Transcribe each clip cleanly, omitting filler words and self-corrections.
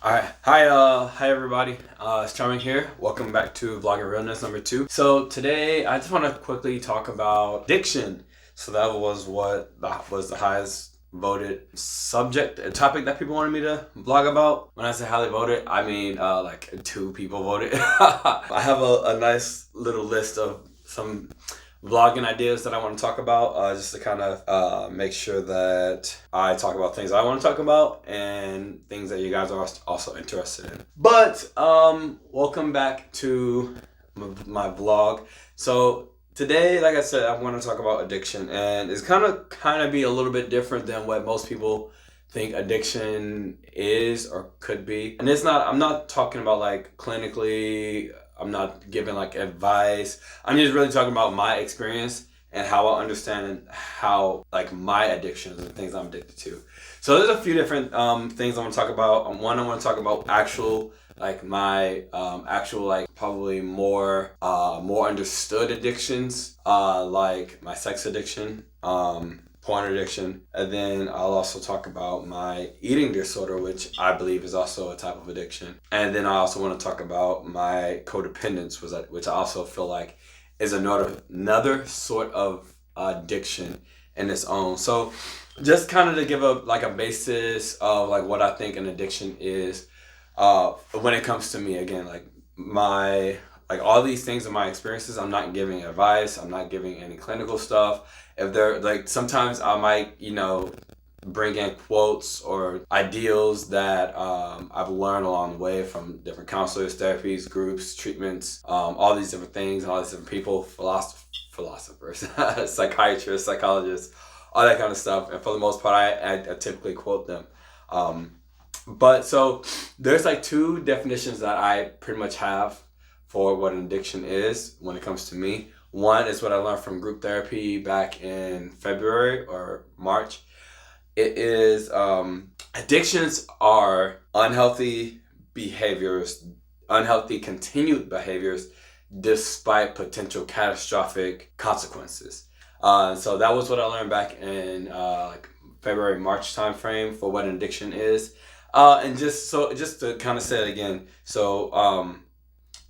Alright, hi everybody. It's Charming here. Welcome back to Vloggin Realness number 2. So today I just want to quickly talk about addiction. So that was was the highest voted subject, a topic that people wanted me to vlog about. When I say highly voted, I mean like 2 people voted. I have a nice little list of some vlogging ideas that I want to talk about, just to kind of make sure that I talk about things I want to talk about and things that you guys are also interested in. But welcome back to my vlog. So today, like I said, I want to talk about addiction, and it's kind of be a little bit different than what most people think addiction is or could be. And it's not, I'm not talking about like clinically, I'm not giving like advice. I'm just really talking about my experience and how I understand how like my addictions and things I'm addicted to. So there's a few different things I want to talk about. One, I want to talk about actual like my actual like probably more understood addictions, like my sex addiction, porn addiction, and then I'll also talk about my eating disorder, which I believe is also a type of addiction. And then I also want to talk about my codependence, which I also feel like is another sort of addiction in its own. So just kind of to give a basis of like what I think an addiction is, when it comes to me. Again, like all these things are my experiences. I'm not giving advice. I'm not giving any clinical stuff. If they're like, sometimes I might, bring in quotes or ideals that I've learned along the way from different counselors, therapies, groups, treatments, all these different things, and all these different people, philosophers, psychiatrists, psychologists, all that kind of stuff. And for the most part, I typically quote them. But so there's like 2 definitions that I pretty much have for what an addiction is when it comes to me. One is what I learned from group therapy back in February or March. It is addictions are unhealthy behaviors, unhealthy continued behaviors despite potential catastrophic consequences. So that was what I learned back in like February, March timeframe for what an addiction is. And just to kind of say it again, so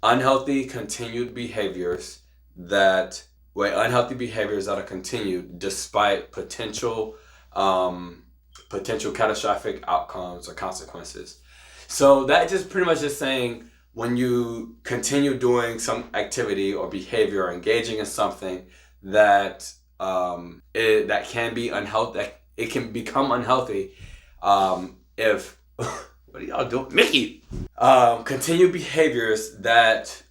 unhealthy continued behaviors that are continued despite potential catastrophic outcomes or consequences. So that just pretty much is saying when you continue doing some activity or behavior or engaging in something that that can be unhealthy, that it can become unhealthy if what are y'all doing, Mickey? Continue behaviors that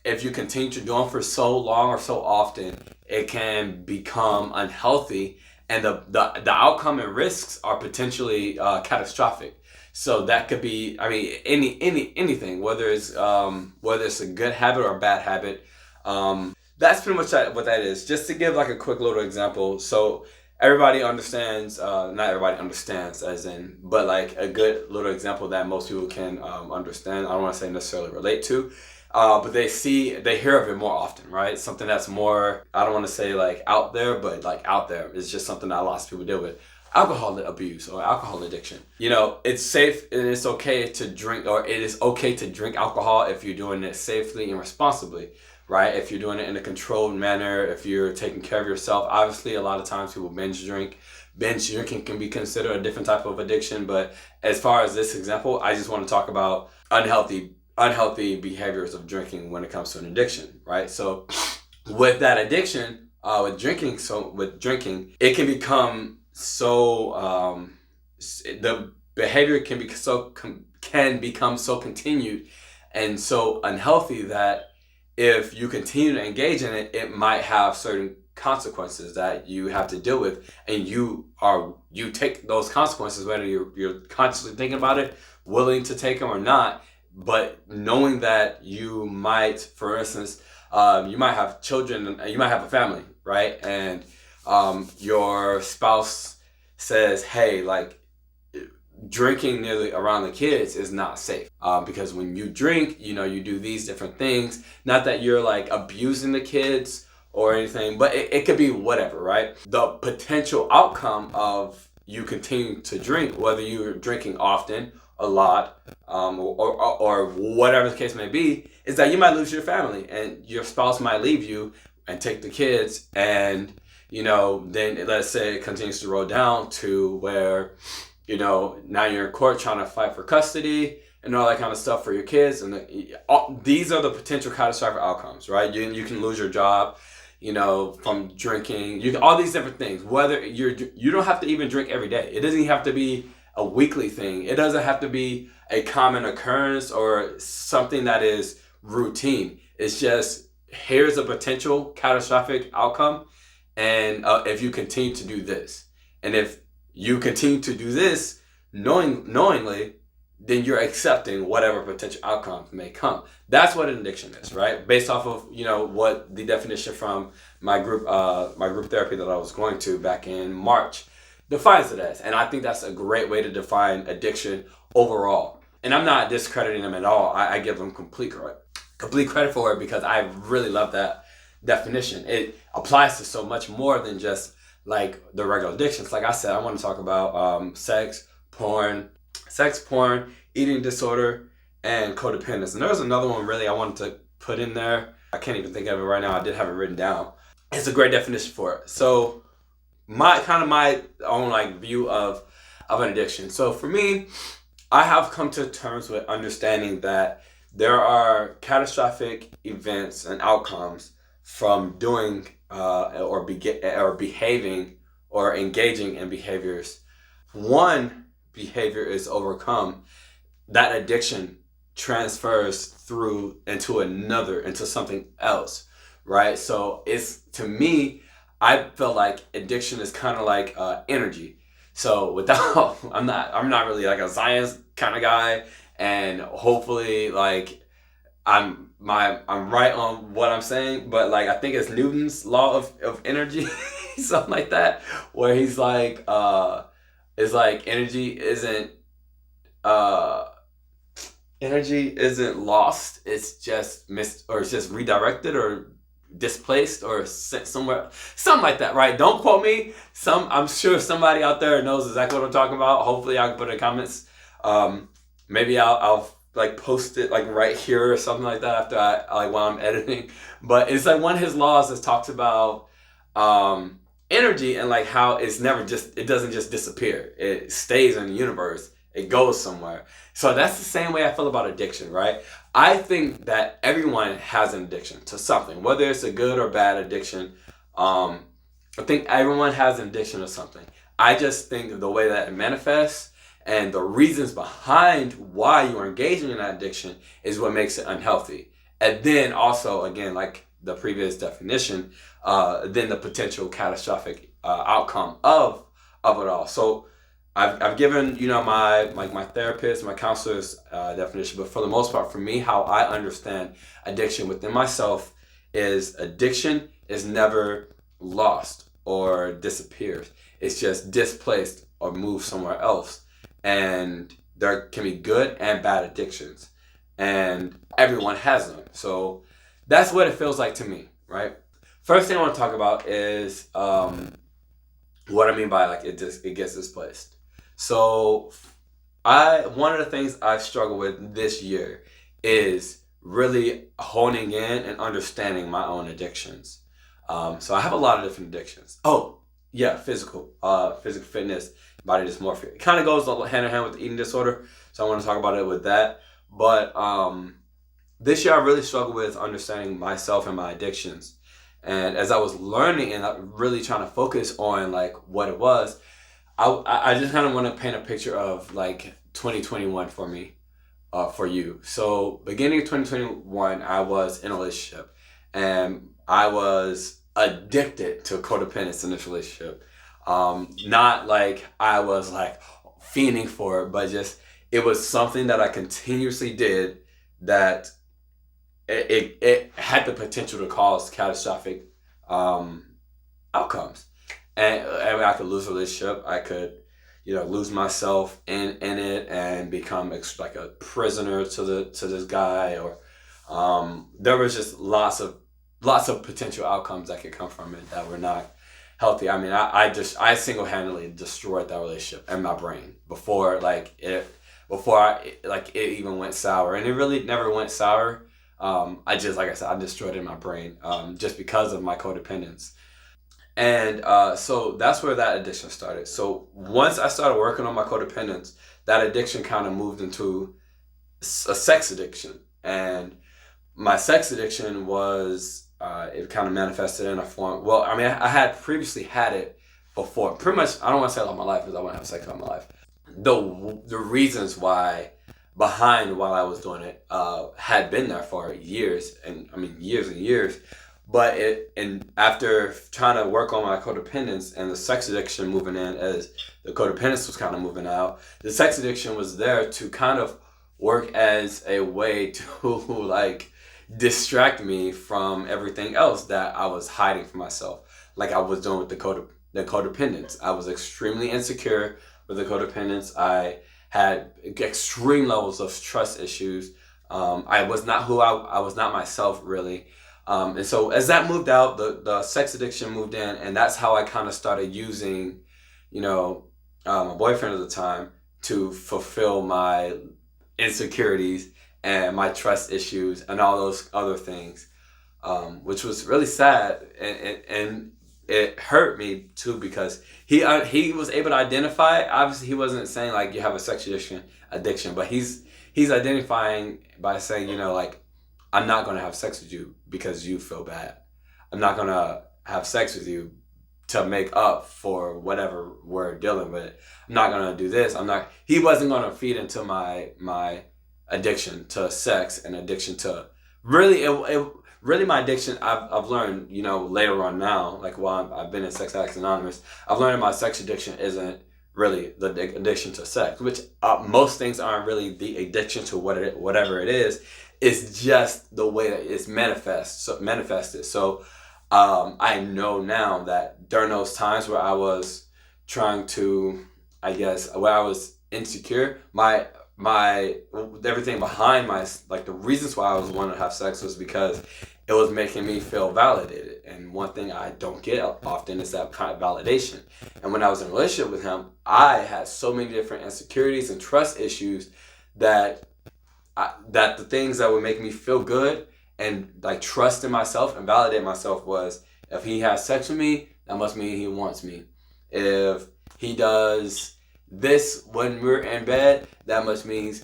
if you continue to do them for so long or so often, it can become unhealthy, and the outcome and risks are potentially catastrophic. So that could be, I mean, anything, whether it's a good habit or a bad habit. That's pretty much what that is. Just to give like a quick little example. So everybody understands, not everybody understands as in, but like a good little example that most people can understand. I don't want to say necessarily relate to, but they hear of it more often, right? Something that's more, I don't want to say like out there, but like out there. It's just something that lots of people deal with. Alcohol abuse or alcohol addiction. It's safe and it's okay to drink, or it is okay to drink alcohol if you're doing it safely and responsibly. Right? If you're doing it in a controlled manner, if you're taking care of yourself. Obviously, a lot of times people binge drink. Binge drinking can be considered a different type of addiction. But as far as this example, I just want to talk about unhealthy behaviors of drinking when it comes to an addiction, right? So with that addiction, with drinking, it can become so, the behavior can become so continued and so unhealthy that if you continue to engage in it, it might have certain consequences that you have to deal with, and you take those consequences whether you're consciously thinking about it, willing to take them or not. But knowing that you might, for instance, you might have children, you might have a family, right? And your spouse says, "Hey, like, drinking nearly around the kids is not safe, because when you drink, you do these different things. Not that you're like abusing the kids or anything, but it could be whatever, right? The potential outcome of you continue to drink, whether you're drinking often a lot, or whatever the case may be, is that you might lose your family and your spouse might leave you and take the kids, and then let's say it continues to roll down to where now you're in court trying to fight for custody and all that kind of stuff for your kids, and these are the potential catastrophic outcomes, right? You can lose your job, from drinking, all these different things. Whether you don't have to even drink every day. It doesn't even have to be a weekly thing. It doesn't have to be a common occurrence or something that is routine. It's just, here's a potential catastrophic outcome, and if you continue to do this, and if you continue to do this knowingly, then you're accepting whatever potential outcomes may come. That's what an addiction is, right? Based off of what the definition from my group therapy that I was going to back in March defines it as. And I think that's a great way to define addiction overall. And I'm not discrediting them at all. I give them complete credit for it, because I really love that definition. It applies to so much more than just like the regular addictions. Like I said, I want to talk about sex, porn, eating disorder, and codependence. And there's another one really I wanted to put in there. I can't even think of it right now. I did have it written down. It's a great definition for it. So my own view of an addiction. So for me, I have come to terms with understanding that there are catastrophic events and outcomes from doing or behaving or engaging in behaviors. One behavior is overcome, that addiction transfers through into something else, right? So to me, I feel like addiction is kind of like energy. So I'm not really like a science kind of guy, and hopefully I'm right on what I'm saying, but I think it's Newton's law of energy, something like that, where he's like, it's like energy isn't lost. It's just missed, or it's just redirected or displaced or sent somewhere, something like that, right? Don't quote me. I'm sure somebody out there knows exactly what I'm talking about. Hopefully I can put it in the comments. Maybe I'll post it right here or something like that after while I'm editing. But it's one of his laws that talks about energy and how it doesn't just disappear. It stays in the universe. It goes somewhere. So that's the same way I feel about addiction, right? I think that everyone has an addiction to something, whether it's a good or bad addiction. I think everyone has an addiction to something. I just think the way that it manifests and the reasons behind why you are engaging in that addiction is what makes it unhealthy. And then also, again, like the previous definition, then the potential catastrophic outcome of it all. So I've given my therapist, my counselor's definition, but for the most part, for me, how I understand addiction within myself is addiction is never lost or disappears. It's just displaced or moved somewhere else. And there can be good and bad addictions, and everyone has them. So that's what it feels like to me, right? First thing I want to talk about is what I mean by it gets displaced. So one of the things I've struggled with this year is really honing in and understanding my own addictions. So I have a lot of different addictions. Oh yeah, physical fitness, body dysmorphia. It kind of goes hand in hand with the eating disorder. So I want to talk about it with that. But this year I really struggled with understanding myself and my addictions. And as I was learning and really trying to focus on what it was, I just kind of want to paint a picture of 2021 for me, for you. So beginning of 2021, I was in a relationship, and I was addicted to codependence in this relationship. Not I was fiending for it, but just it was something that I continuously did that it had the potential to cause catastrophic outcomes. And I could lose a relationship. I could, lose myself in it and become like a prisoner to this guy, or there was just lots of potential outcomes that could come from it that were not healthy. I mean, I single-handedly destroyed that relationship and my brain before before it even went sour, and it really never went sour. Like I said, I destroyed it in my brain, just because of my codependence. And so that's where that addiction started. So once I started working on my codependence, that addiction kind of moved into a sex addiction. And my sex addiction was, it kind of manifested in a form. Well, I mean, I had previously had it before. Pretty much, I don't want to say all my life because I want to have sex all my life. The reasons why behind while I was doing it had been there for years, and I mean years and years. But after trying to work on my codependence and the sex addiction moving in, as the codependence was kind of moving out, the sex addiction was there to kind of work as a way to like distract me from everything else that I was hiding from myself, like I was doing with the codependence. I was extremely insecure with the codependence. I had extreme levels of trust issues. I was not I was not myself, really. And so as that moved out, the sex addiction moved in, and that's how I kind of started using, my boyfriend at the time to fulfill my insecurities and my trust issues and all those other things, which was really sad, and it hurt me too, because he was able to identify. Obviously, he wasn't saying like you have a sex addiction, but he's identifying by saying, like, I'm not going to have sex with you because you feel bad. I'm not going to have sex with you to make up for whatever we're dealing with. I'm not going to do this. He wasn't going to feed into my addiction to sex and addiction to really my addiction. I've learned, later on now, like while I've been in Sex Addicts Anonymous, I've learned my sex addiction isn't really the addiction to sex, which most things aren't really the addiction to whatever it is. It's just the way that it's manifested. So I know now that during those times where I was trying to, where I was insecure, my everything behind the reasons why I was wanting to have sex was because it was making me feel validated. And one thing I don't get often is that kind of validation. And when I was in a relationship with him, I had so many different insecurities and trust issues that the things that would make me feel good and like trust in myself and validate myself was, if he has sex with me, that must mean he wants me. If he does this when we're in bed, that must mean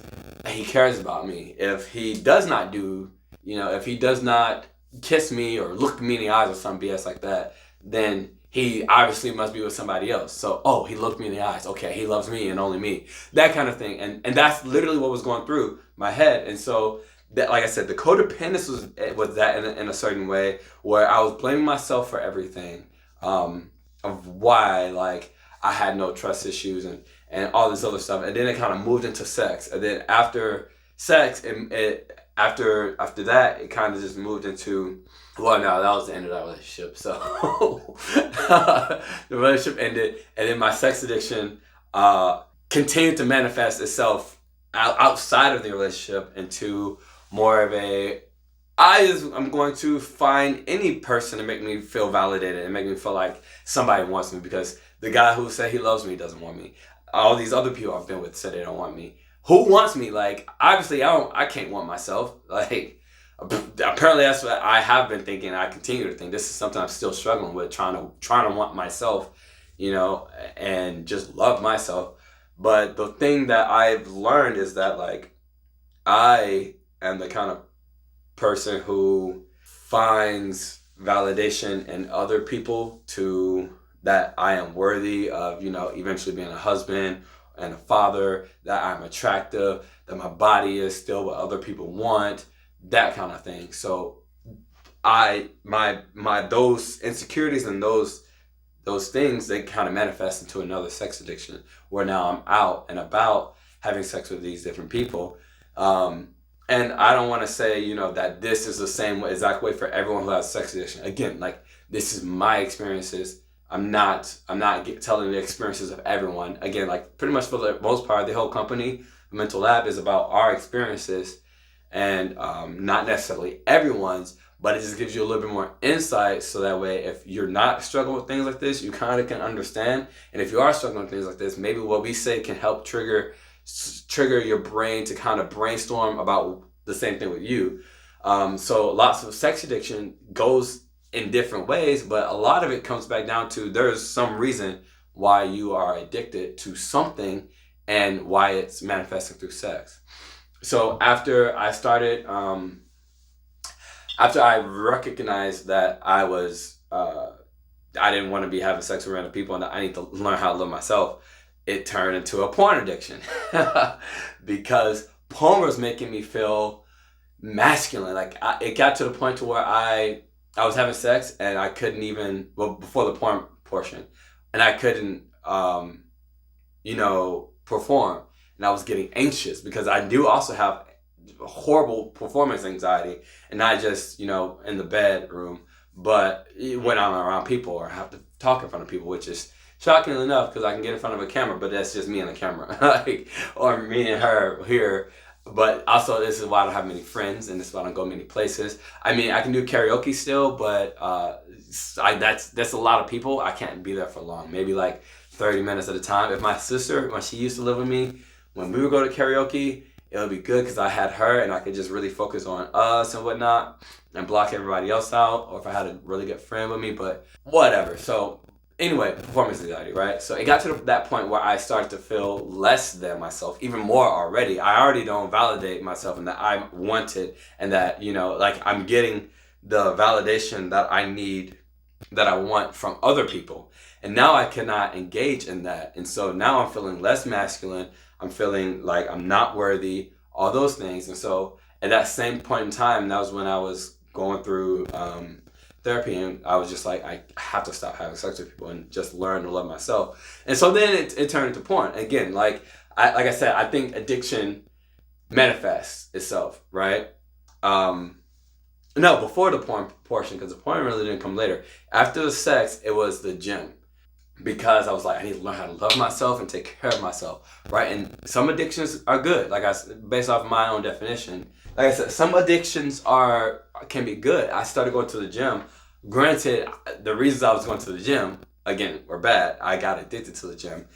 he cares about me. If he does not do, if he does not kiss me or look me in the eyes or some BS like that, then he obviously must be with somebody else. So, he looked me in the eyes. Okay, he loves me and only me. That kind of thing. And that's literally what was going through my head. And so, that, like I said, the codependence was that in a certain way, where I was blaming myself for everything, of why, like, I had no trust issues and all this other stuff. And then it kind of moved into sex. And then after sex, after that, it kind of just moved into, well, no, that was the end of that relationship. So the relationship ended, and then my sex addiction continued to manifest itself outside of the relationship into more of I'm going to find any person to make me feel validated and make me feel like somebody wants me, because the guy who said he loves me doesn't want me. All these other people I've been with said they don't want me. Who wants me? Like, obviously, I can't want myself. Like, apparently that's what I have been thinking. I continue to think. This is something I'm still struggling with, trying to want myself, and just love myself. But the thing that I've learned is that, like, I am the kind of person who finds validation in other people that I am worthy of, eventually being a husband and a father, that I'm attractive, that my body is still what other people want, that kind of thing. So those insecurities and those things, they kind of manifest into another sex addiction, where now I'm out and about having sex with these different people. And I don't want to say, that this is the same exact way for everyone who has sex addiction. Again, like, this is my experiences. I'm not telling the experiences of everyone. Again, like, pretty much for the most part, the whole company, the Mental Lab, is about our experiences and not necessarily everyone's, but it just gives you a little bit more insight, so that way, if you're not struggling with things like this, you kind of can understand. And if you are struggling with things like this, maybe what we say can help trigger trigger your brain to kind of brainstorm about the same thing with you. So lots of sex addiction goes in different ways, but a lot of it comes back down to there's some reason why you are addicted to something and why it's manifesting through sex. So after I recognized that I didn't want to be having sex with random people and I need to learn how to love myself, it turned into a porn addiction because porn was making me feel masculine. Like it got to the point to where I was having sex and I couldn't even, well, before the porn portion, and I couldn't, perform. And I was getting anxious because I do also have horrible performance anxiety, and not just, in the bedroom, but when I'm around people or have to talk in front of people, which is shockingly enough because I can get in front of a camera, but that's just me and the camera, or me and her here. But also, this is why I don't have many friends, and this is why I don't go many places. I mean, I can do karaoke still, but that's a lot of people. I can't be there for long. Maybe like 30 minutes at a time. If my sister, when she used to live with me, when we would go to karaoke, it would be good because I had her and I could just really focus on us and whatnot and block everybody else out. Or if I had a really good friend with me, but whatever. So anyway, performance anxiety, right? So it got to that point where I started to feel less than myself, even more already. I already don't validate myself and that I want it and that, I'm getting the validation that I need, that I want from other people. And now I cannot engage in that. And so now I'm feeling less masculine. I'm feeling like I'm not worthy, all those things. And so at that same point in time, that was when I was going through therapy, and I was just like, I have to stop having sex with people and just learn to love myself. And so then it turned into porn. Again, like I said, I think addiction manifests itself, right? No, before the porn portion, because the porn really didn't come later. After the sex, it was the gym. Because I was like, I need to learn how to love myself and take care of myself, right? And some addictions are good, based off my own definition. Like I said, some addictions can be good. I started going to the gym. Granted, the reasons I was going to the gym, again, were bad. I got addicted to the gym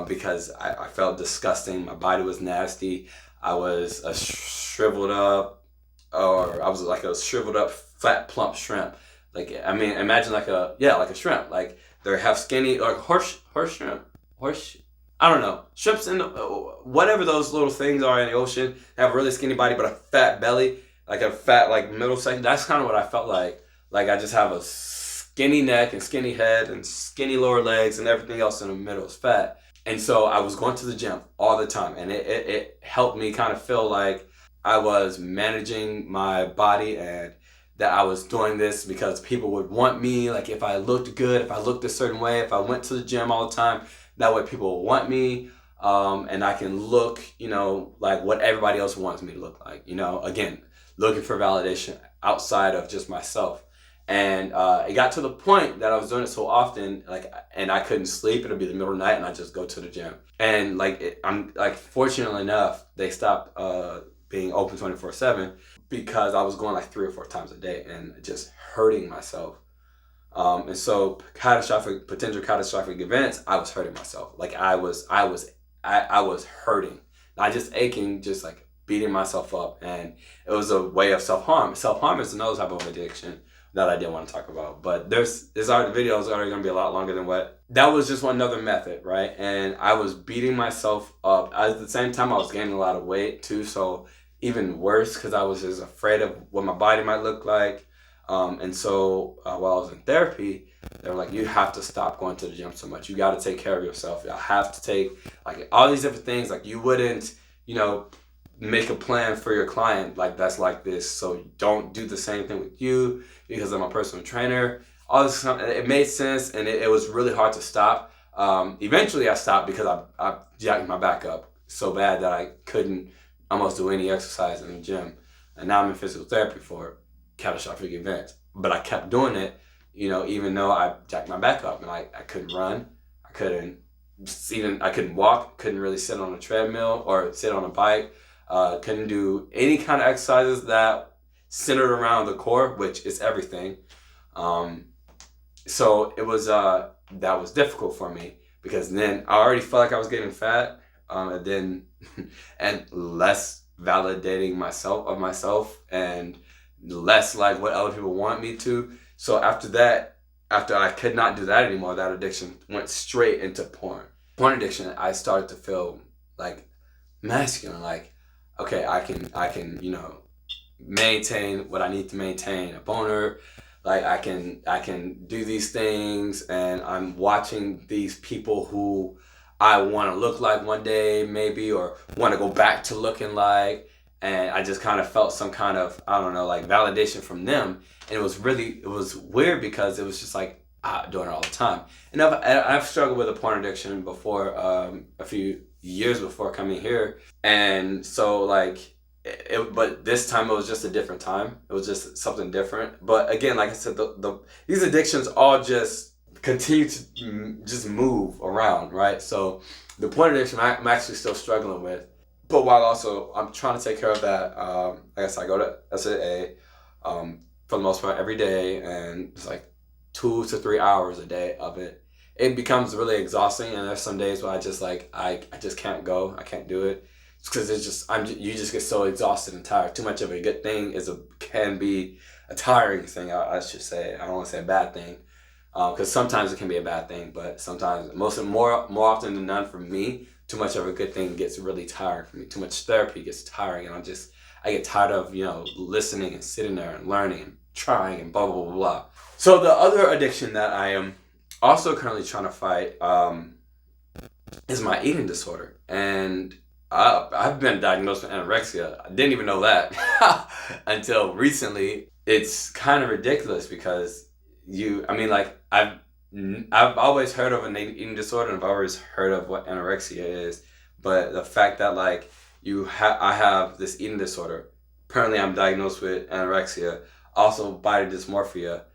because I felt disgusting. My body was nasty. I was a shriveled up, or I was like a shriveled up, fat, plump shrimp. Like, I mean, imagine like a shrimp. Like, they have skinny, like horse shrimp. I don't know. Shrimps in whatever those little things are in the ocean have a really skinny body, but a fat belly, like a fat, like middle section. That's kind of what I felt like. Like I just have a skinny neck and skinny head and skinny lower legs and everything else in the middle is fat. And so I was going to the gym all the time, and it helped me kind of feel like I was managing my body and that I was doing this because people would want me. Like if I looked good, if I looked a certain way, if I went to the gym all the time, that way people would want me. And I can look, like what everybody else wants me to look like. Again, looking for validation outside of just myself. And it got to the point that I was doing it so often, and I couldn't sleep. It'd be the middle of the night, and I just go to the gym. And I'm fortunately enough, they stopped being open 24/7 because I was going like 3 or 4 times a day and just hurting myself. And so potential catastrophic events, I was hurting myself. Like I was hurting, not just aching, just like beating myself up. And it was a way of self-harm. Self-harm is another type of addiction that I didn't want to talk about. But the video is already going to be a lot longer than what. That was just another method, right? And I was beating myself up. At the same time, I was gaining a lot of weight too. So even worse, because I was just afraid of what my body might look like. And so while I was in therapy, they were like, you have to stop going to the gym so much. You got to take care of yourself. You have to take all these different things. Like you wouldn't, make a plan for your client that's like this. So don't do the same thing with you because I'm a personal trainer. All this, it made sense, and it was really hard to stop. Eventually I stopped because I jacked my back up so bad that I couldn't almost do any exercise in the gym. And now I'm in physical therapy for catastrophic events. But I kept doing it, even though I jacked my back up and I couldn't run. I couldn't walk, couldn't really sit on a treadmill or sit on a bike. Couldn't do any kind of exercises that centered around the core, which is everything. So it was, that was difficult for me because then I already felt like I was getting fat. and then and less validating myself, and less like what other people want me to. So after that, after I could not do that anymore, that addiction went straight into porn. Porn addiction, I started to feel like masculine, like, okay, I can, maintain what I need to maintain, a boner, like I can do these things, and I'm watching these people who I want to look like one day maybe, or want to go back to looking like, and I just kind of felt some kind of, I don't know, like validation from them. And it was weird because it was just like doing it all the time. And I've struggled with a porn addiction before, a few years before coming here, and so like but this time it was just a different time. It was just something different. But again, like I said, these addictions all just continue to just move around, right? So the porn addiction I'm actually still struggling with, but while also I'm trying to take care of that, I guess I go to SAA for the most part every day, and it's like 2 to 3 hours a day of it. It becomes really exhausting, and there's some days where I just like I just can't go. I can't do it. Because it's just you just get so exhausted and tired. Too much of a good thing can be a tiring thing. I should say. I don't want to say a bad thing, because sometimes it can be a bad thing, but sometimes more often than none for me, too much of a good thing gets really tiring for me. Too much therapy gets tiring, and I get tired of listening and sitting there and learning and trying and blah blah blah blah. So the other addiction that I am also currently trying to fight is my eating disorder, and I've been diagnosed with anorexia. I didn't even know that until recently. It's kind of ridiculous because I've always heard of an eating disorder, and I've always heard of what anorexia is, but the fact that like I have this eating disorder. Apparently, I'm diagnosed with anorexia, also body dysmorphia,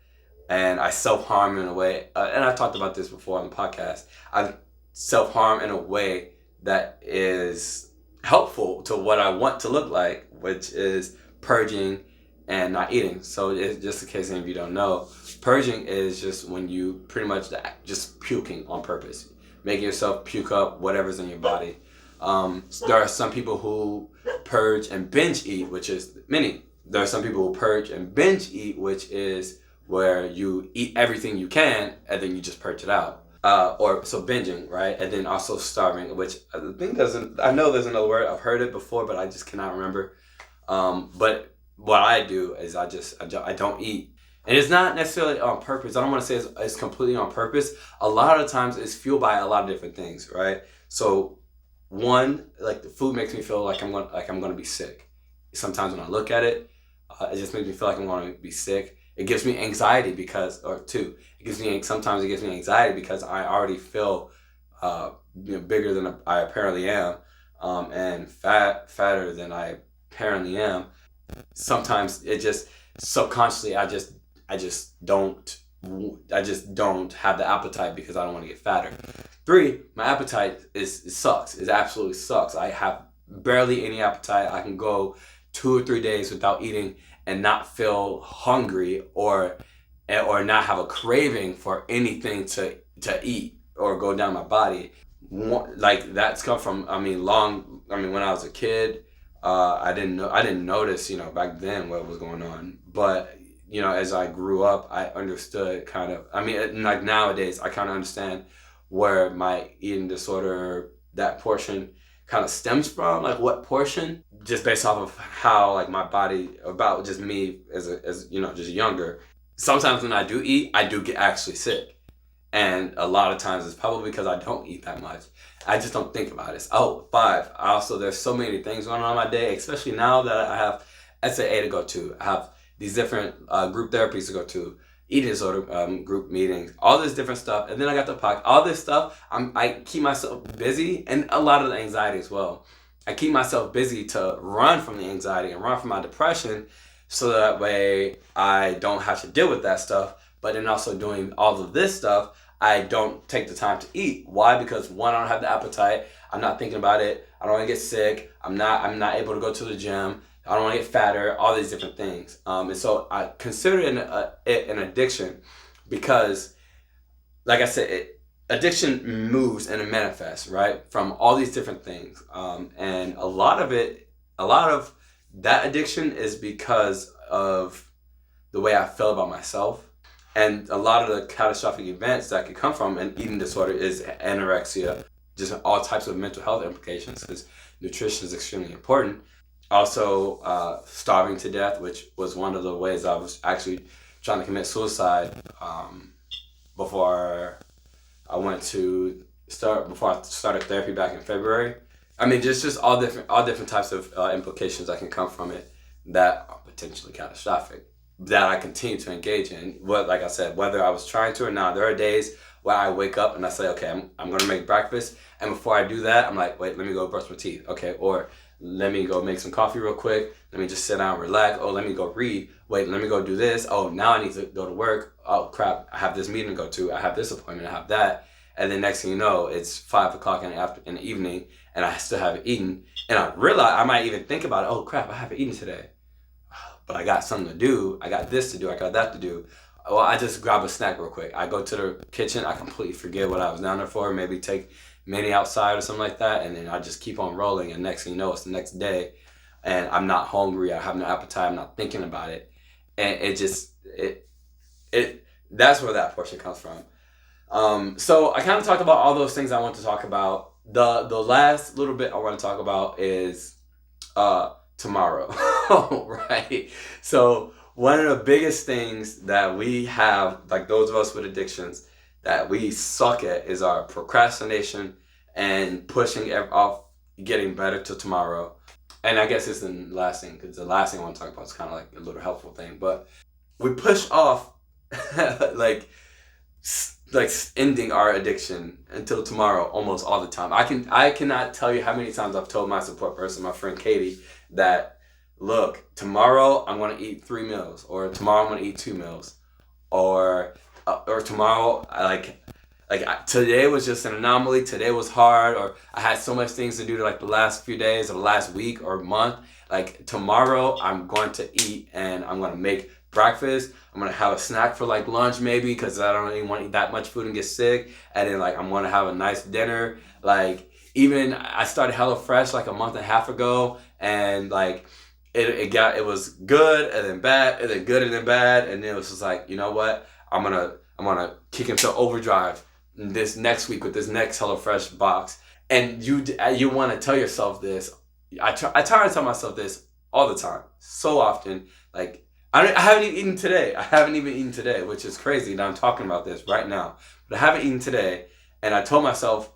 and I self-harm in a way. And I've talked about this before on the podcast. I self-harm in a way that is helpful to what I want to look like, which is purging and not eating. So it's just in case any of you don't know, purging is just when you pretty much just puking on purpose, making yourself puke up whatever's in your body. There are some people who purge and binge eat, which is many. There are some people who purge and binge eat, which is where you eat everything you can and then you just purge it out. So binging, right? And then also starving, which I know there's another word, I've heard it before, but I just cannot remember. But what I do is I don't eat. And it's not necessarily on purpose. I don't want to say it's completely on purpose. A lot of times it's fueled by a lot of different things, right? So one, like the food makes me feel like I'm going to be sick. Sometimes when I look at it, it just makes me feel like I'm going to be sick. It gives me anxiety sometimes it gives me anxiety because I already feel bigger than I apparently am, and fatter than I apparently am. Sometimes it just subconsciously I just don't have the appetite because I don't want to get fatter. 3, my appetite sucks. It absolutely sucks. I have barely any appetite. I can go 2 or 3 days without eating and not feel hungry or not have a craving for anything to eat or go down my body. Like that's come from when I was a kid, I didn't notice back then what was going on, but as I grew up I understood kind of, like nowadays I kind of understand where my eating disorder, that portion kind of stems from, like what portion, just based off of how like my body, about just me as just younger. Sometimes when I do eat, I do get actually sick, and a lot of times it's probably because I don't eat that much. I just don't think about it. 5. There's so many things going on in my day, especially now that I have SAA to go to. I have these different group therapies to go to, eating disorder group meetings, all this different stuff, and then I got the podcast. All this stuff, I keep myself busy, and a lot of the anxiety as well. I keep myself busy to run from the anxiety and run from my depression, so that way I don't have to deal with that stuff. But then also doing all of this stuff, I don't take the time to eat. Why? Because 1, I don't have the appetite. I'm not thinking about it. I don't want to get sick. I'm not able to go to the gym. I don't want to get fatter, all these different things. And so I consider it an addiction because, like I said, addiction moves and it manifests, right, from all these different things. And a lot of that addiction is because of the way I feel about myself. And a lot of the catastrophic events that could come from an eating disorder is anorexia, just all types of mental health implications, because nutrition is extremely important. Also, starving to death, which was one of the ways I was actually trying to commit suicide before before I started therapy back in February. I mean, just all different types of implications that can come from it that are potentially catastrophic, that I continue to engage in. Like I said, whether I was trying to or not, there are days where I wake up and I say, okay, I'm going to make breakfast. And before I do that, I'm like, wait, let me go brush my teeth. Okay. Or let me go make some coffee real quick. Let me just sit down and relax. Oh, let me go read. Wait, let me go do this. Oh, now I need to go to work. Oh, crap. I have this meeting to go to. I have this appointment. I have that. And then next thing you know, it's 5 o'clock in the evening and I still haven't eaten. And I realize I might even think about it. Oh, crap, I haven't eaten today. But I got something to do. I got this to do. I got that to do. Well, I just grab a snack real quick. I go to the kitchen. I completely forget what I was down there for. Maybe take Minnie outside or something like that. And then I just keep on rolling. And next thing you know, it's the next day. And I'm not hungry. I have no appetite. I'm not thinking about it. And that's where that portion comes from. So I kind of talked about all those things I want to talk about. The last little bit I want to talk about is tomorrow, right? So one of the biggest things that we have, like those of us with addictions, that we suck at is our procrastination and pushing off getting better to tomorrow. And I guess it's the last thing, because the last thing I want to talk about is kind of like a little helpful thing, but we push off like ending our addiction until tomorrow almost all the time. I cannot tell you how many times I've told my support person, my friend Katie, that look, tomorrow I'm going to eat 3 meals, or tomorrow I'm going to eat 2 meals, or tomorrow today was just an anomaly. Today was hard, or I had so much things to do like the last few days or the last week or month. Like tomorrow I'm going to eat and I'm going to make breakfast. I'm going to have a snack for like lunch maybe, because I don't even want to eat that much food and get sick. And then like I'm going to have a nice dinner. Like even I started HelloFresh like a month and a half ago, and like it was good and then bad and then good and then bad, and then it was just like, you know what, I'm gonna kick into overdrive this next week with this next HelloFresh box. And you want to tell yourself this. I try to tell myself this all the time, so often. Like I haven't even eaten today. I haven't even eaten today, which is crazy that I'm talking about this right now. But I haven't eaten today, and I told myself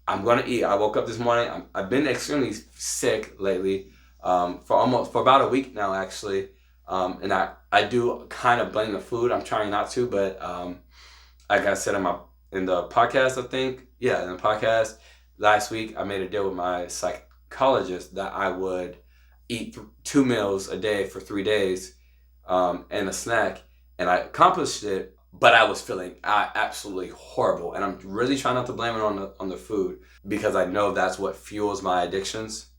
I'm gonna eat. I woke up this morning. I've been extremely sick lately, for about a week now actually, and I do kind of blame the food. I'm trying not to, but like I said in the podcast, I think, yeah, in the podcast last week, I made a deal with my psychologist that I would eat 2 meals a day for 3 days, and a snack, and I accomplished it. But I was feeling absolutely horrible, and I'm really trying not to blame it on the food, because I know that's what fuels my addictions.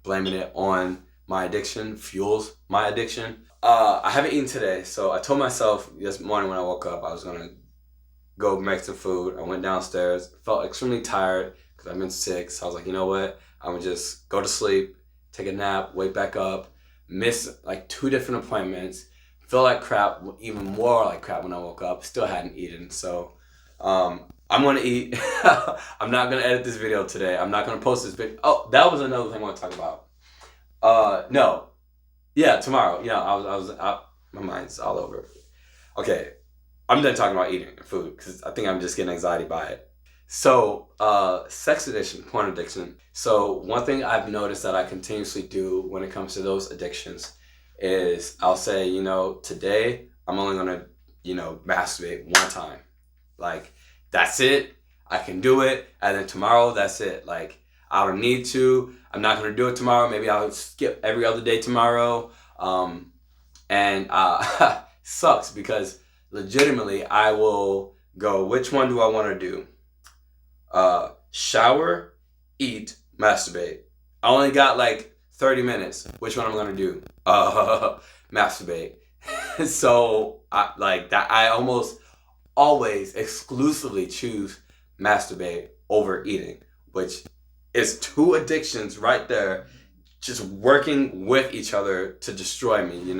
Blaming it on my addiction fuels my addiction. I haven't eaten today, so I told myself this morning when I woke up I was gonna go make some food. I went downstairs, felt extremely tired because I've been sick, so I was like, you know what? I'm gonna just go to sleep, take a nap, wake back up, miss like 2 different appointments. Feel like crap, even more like crap when I woke up. Still hadn't eaten, so I'm gonna eat. I'm not gonna edit this video today. I'm not gonna post this video. Oh, that was another thing I want to talk about. No, yeah, tomorrow. Yeah, I was my mind's all over. Okay, I'm done talking about eating and food because I think I'm just getting anxiety by it. So, sex addiction, porn addiction. So one thing I've noticed that I continuously do when it comes to those addictions is I'll say, today I'm only gonna, masturbate 1 time. Like, that's it. I can do it. And then tomorrow, that's it. Like, I don't need to. I'm not gonna do it tomorrow. Maybe I'll skip every other day tomorrow. And sucks because legitimately I will go, which one do I want to do? Shower, eat, masturbate. I only got like 30 minutes. Which one I'm gonna do? Masturbate. So I almost always exclusively choose masturbate over eating, which is two addictions right there, just working with each other to destroy me,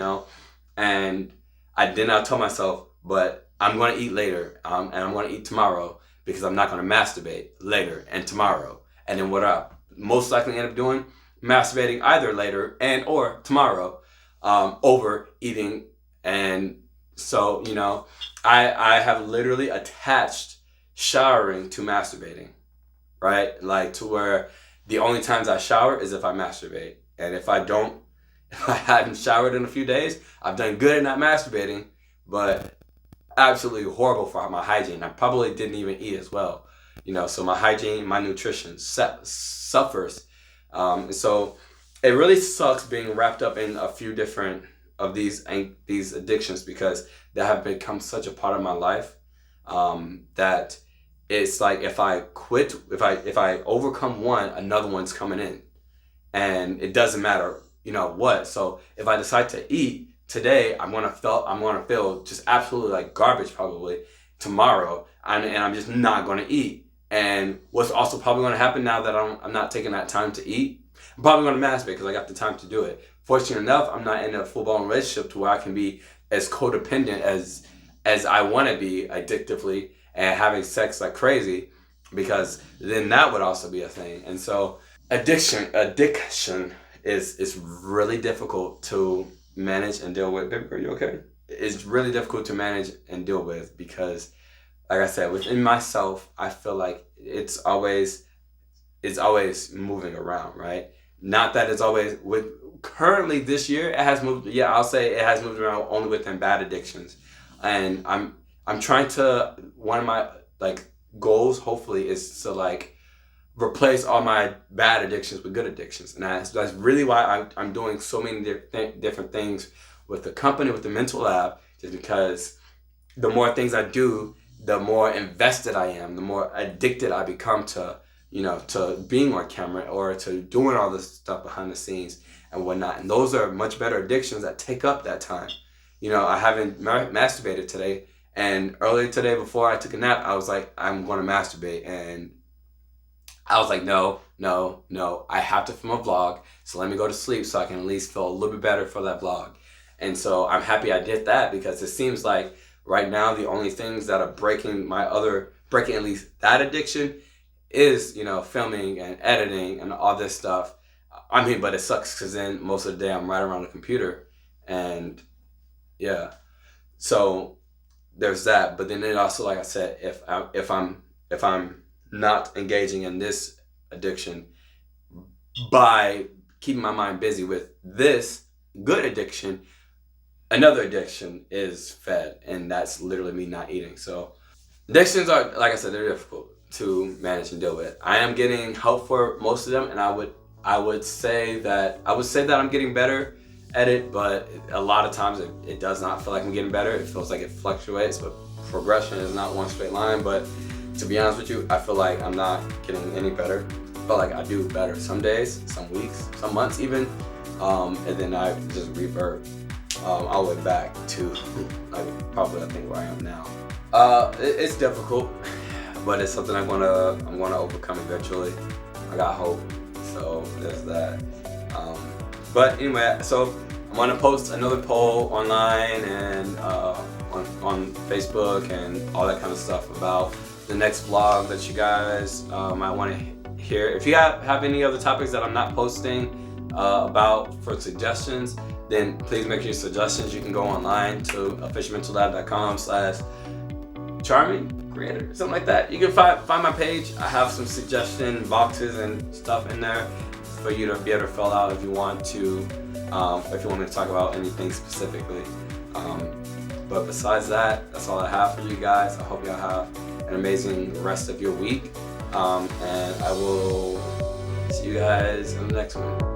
And I did not tell myself, but I'm going to eat later, and I'm going to eat tomorrow because I'm not going to masturbate later and tomorrow. And then what I most likely end up doing, masturbating either later and or tomorrow, over eating. And so, I have literally attached showering to masturbating, right? Like to where the only times I shower is if I masturbate. And if I hadn't showered in a few days, I've done good at not masturbating, but absolutely horrible for my hygiene. I probably didn't even eat as well, so my hygiene, my nutrition suffers. So it really sucks being wrapped up in a few different of these addictions, because they have become such a part of my life, that it's like if I quit, if I overcome one, another one's coming in, and it doesn't matter, what. So if I decide to eat today, I'm gonna feel just absolutely like garbage probably tomorrow, and I'm just not gonna eat. And what's also probably gonna happen now that I'm not taking that time to eat, I'm probably gonna masturbate because I got the time to do it. Fortunate enough, I'm not in a full-blown relationship to where I can be as codependent as I want to be addictively and having sex like crazy, because then that would also be a thing. And so addiction is really difficult to manage and deal with. Baby, are you okay? It's really difficult to manage and deal with because, like I said, within myself, I feel like it's always moving around, right? Not that it's always currently this year it has moved. Yeah, I'll say it has moved around only within bad addictions, and I'm trying to, one of my goals hopefully is to replace all my bad addictions with good addictions, and that's really why I'm doing so many different things with the company, with the mental lab, just because the more things I do, the more invested I am, the more addicted I become to being on camera or to doing all this stuff behind the scenes and whatnot. And those are much better addictions that take up that time. I haven't masturbated today, and earlier today before I took a nap, I was like, I'm going to masturbate, and I was like, no, I have to film a vlog, so let me go to sleep so I can at least feel a little bit better for that vlog. And so I'm happy I did that, because it seems like right now the only things that are breaking at least that addiction is, filming and editing and all this stuff. I mean, but it sucks because then most of the day I'm right around the computer, and yeah, so there's that. But then it also, like I said, if I'm not engaging in this addiction by keeping my mind busy with this good addiction, another addiction is fed, and that's literally me not eating. So addictions are, like I said, they're difficult to manage and deal with. I am getting help for most of them, and I would say that I'm getting better at it, but a lot of times it does not feel like I'm getting better. It feels like it fluctuates, but progression is not one straight line. But to be honest with you, I feel like I'm not getting any better. I feel like I do better some days, some weeks, some months even, and then I just revert all the way back to probably I think where I am now. It's difficult, but it's something I'm gonna overcome eventually. I got hope, so there's that. But anyway, so I'm gonna post another poll online and on Facebook and all that kind of stuff about the next vlog that you guys might want to hear. If you have any other topics that I'm not posting about for suggestions, then please make your suggestions. You can go online to officialmentallab.com/charming creator, something like that. You can find my page. I have some suggestion boxes and stuff in there for you to be able to fill out if you want to, if you want me to talk about anything specifically. But besides that, that's all I have for you guys. I hope y'all have an amazing rest of your week, and I will see you guys in the next one.